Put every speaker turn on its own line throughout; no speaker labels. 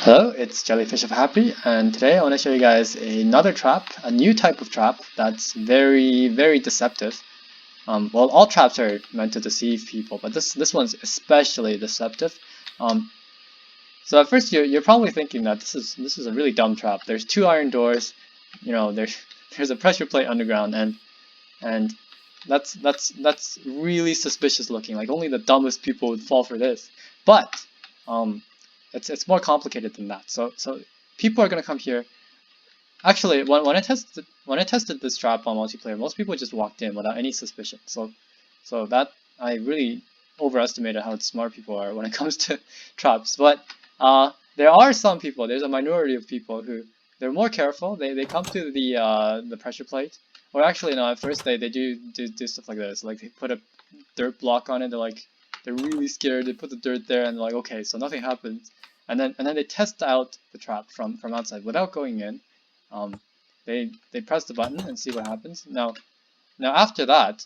Hello, it's Jellyfish of Happy, and today I want to show you guys another trap, a new type of trap that's very deceptive. Well, all traps are meant to deceive people, but this one's especially deceptive. So at first you're probably thinking that this is a really dumb trap. There's two iron doors, there's a pressure plate underground, and that's really suspicious looking. Like only the dumbest people would fall for this. But it's more complicated than that. So people are gonna come here. Actually, when I tested this trap on multiplayer, most people just walked in without any suspicion. So that I really overestimated how smart people are when it comes to traps. But there are some people. There's a minority of people who they're more careful. They come to the pressure plate, or actually no. At first they do stuff like this. Like they put a dirt block on it. They're really scared. They put the dirt there and they're like, okay, so nothing happens. And then they test out the trap from outside without going in. They press the button and see what happens. Now after that,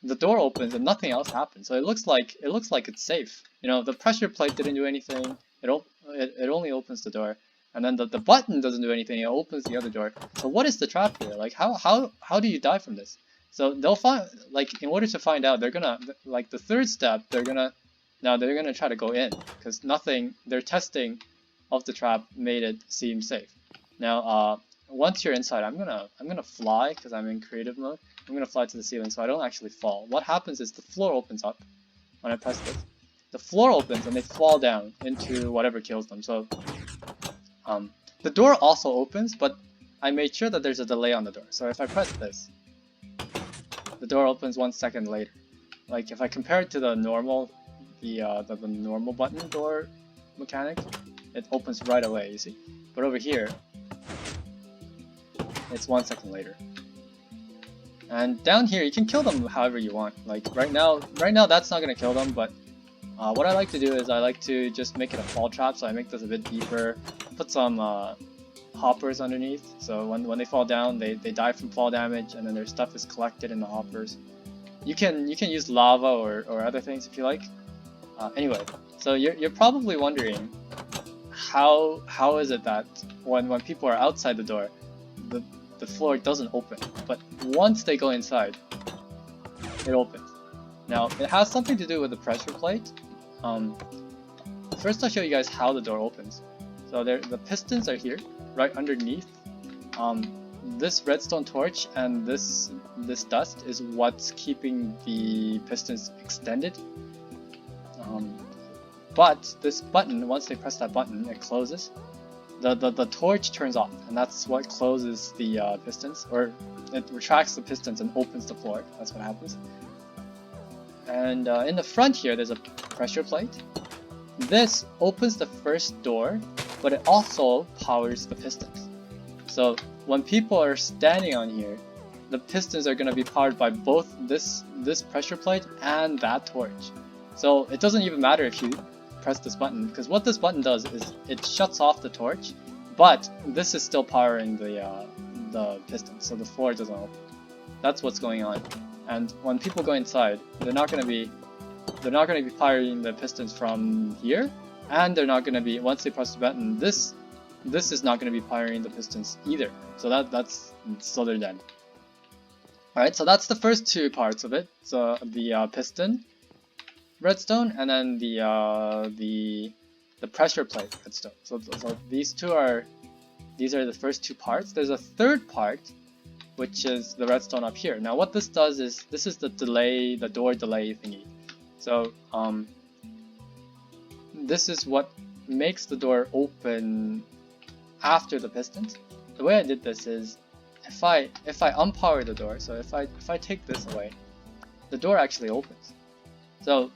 the door opens and nothing else happens. So it looks like it's safe. The pressure plate didn't do anything. It only opens the door, and then the button doesn't do anything. It opens the other door. So what is the trap here? Like how do you die from this? So they'll find, like, in order to find out, they're gonna, like, the third step, they're gonna try to go in, because their testing of the trap made it seem safe. Now, once you're inside, I'm gonna fly, because I'm in creative mode. I'm gonna fly to the ceiling so I don't actually fall. What happens is the floor opens up when I press this. The floor opens and they fall down into whatever kills them. So, the door also opens, but I made sure that there's a delay on the door. So if I press this, the door opens 1 second later. Like if I compare it to the normal, the normal button door mechanic, it opens right away, you see. But over here, it's 1 second later. And down here, you can kill them however you want. Like right now that's not gonna kill them. But what I like to do is I like to just make it a fall trap. So I make this a bit deeper, put some hoppers underneath, so when they fall down, they die from fall damage, and then their stuff is collected in the hoppers. You can use lava or other things if you like. Anyway, so you're probably wondering how is it that when people are outside the door, the floor doesn't open, but once they go inside, it opens. Now it has something to do with the pressure plate. First I'll show you guys how the door opens. So the pistons are here, right underneath. This redstone torch and this dust is what's keeping the pistons extended. But this button, once they press that button, it closes. The torch turns off, and that's what closes the pistons, or it retracts the pistons and opens the floor. That's what happens. And in the front here, there's a pressure plate. This opens the first door, but it also powers the pistons. So when people are standing on here, the pistons are going to be powered by both this pressure plate and that torch. So it doesn't even matter if you press this button, because what this button does is it shuts off the torch, but this is still powering the pistons, so the floor doesn't open. That's what's going on. And when people go inside, they're not going to be powering the pistons from here, and they're not going to be, once they press the button, this is not going to be powering the pistons either. So so they're dead. Alright, so that's the first two parts of it. So the piston redstone, and then the pressure plate redstone. So these are the first two parts. There's a third part, which is the redstone up here. Now what this does is, this is the door delay thingy. So this is what makes the door open after the pistons. The way I did this is, if I unpower the door, so if I take this away, the door actually opens. So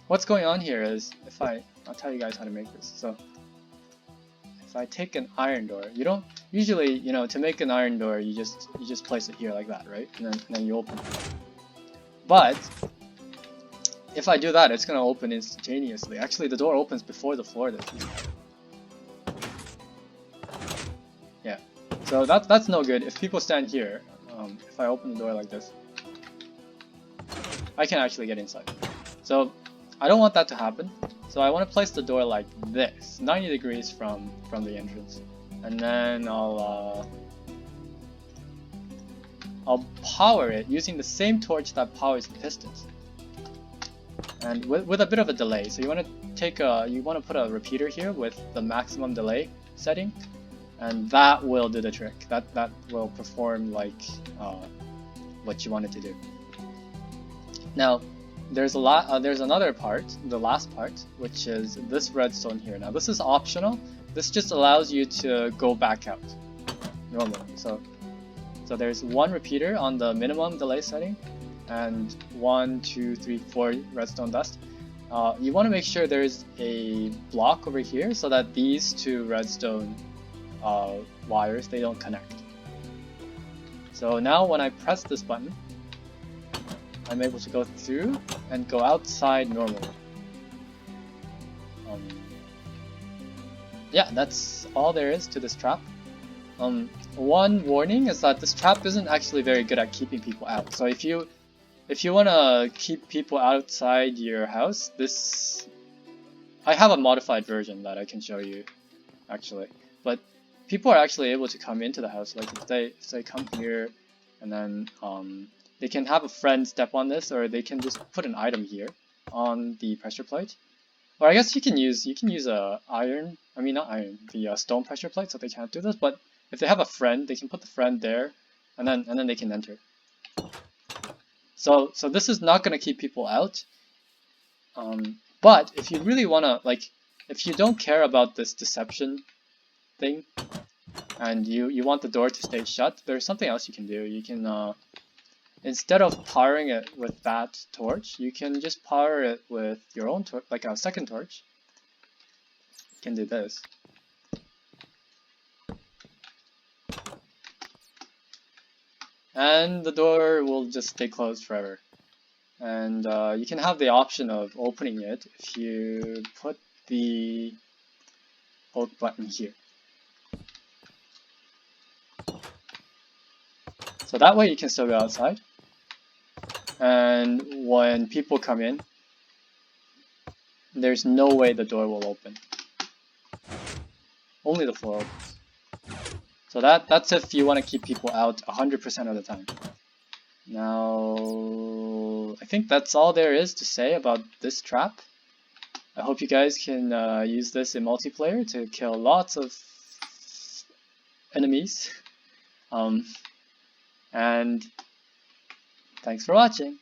what's going on here is, I'll tell you guys how to make this. So if I take an iron door, you don't usually, to make an iron door, you just place it here like that, right? And then you open it. But if I do that, it's gonna open instantaneously. Actually, the door opens before the floor does. Yeah. So that's no good. If people stand here, if I open the door like this, I can actually get inside. So I don't want that to happen. So I want to place the door like this, 90 degrees from the entrance. And then I'll power it using the same torch that powers the pistons. And with a bit of a delay. So you want to put a repeater here with the maximum delay setting, and that will do the trick. That will perform like what you want it to do. Now, there's another part, the last part, which is this redstone here. Now this is optional. This just allows you to go back out normally. So there's one repeater on the minimum delay setting, and 1, 2, 3, 4 redstone dust. You want to make sure there's a block over here so that these two redstone wires, they don't connect. So now when I press this button, I'm able to go through and go outside normally. Yeah, that's all there is to this trap. One warning is that this trap isn't actually very good at keeping people out. So if you want to keep people outside your house, I have a modified version that I can show you actually. But people are actually able to come into the house. Like if they come here, and then they can have a friend step on this, or they can just put an item here on the pressure plate. Or I guess you can use the stone pressure plate, so they can't do this. But if they have a friend, they can put the friend there, and then they can enter. So this is not gonna keep people out. But if you really wanna, like, if you don't care about this deception thing, and you want the door to stay shut, there's something else you can do. You can instead of powering it with that torch, you can just power it with your own torch, like a second torch. You can do this. And the door will just stay closed forever. And you can have the option of opening it if you put the poke button here. So that way you can still go outside. And when people come in, there's no way the door will open. Only the floor opens. So that's if you want to keep people out 100% of the time. Now, I think that's all there is to say about this trap. I hope you guys can use this in multiplayer to kill lots of enemies. And thanks for watching.